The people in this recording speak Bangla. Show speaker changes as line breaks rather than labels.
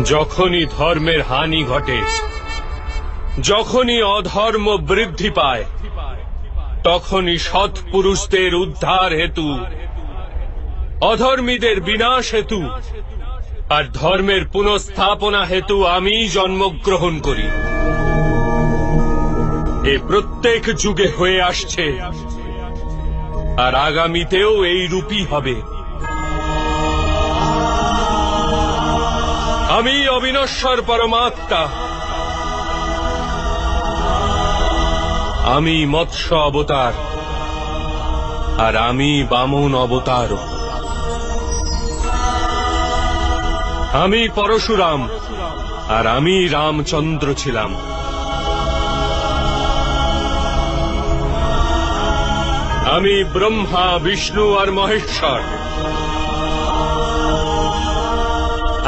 যখনই ধর্মের হানি ঘটে, যখনই অধর্ম বৃদ্ধি পায়, তখনই সৎ পুরুষদের উদ্ধার হেতু, অধর্মীদের বিনাশ হেতু আর ধর্মের পুনঃস্থাপনা হেতু আমি জন্মগ্রহণ করি। এ প্রত্যেক যুগে হয়ে আসছে আর আগামীতেও এই রূপই হবে। আমি অবিনশ্বর পরমাত্মা, আমি মৎস্য অবতার আর আমি বামন অবতার। আমি পরশুরাম আর আমি রামচন্দ্র ছিলাম। আমি ব্রহ্মা, বিষ্ণু আর মহেশ্বর।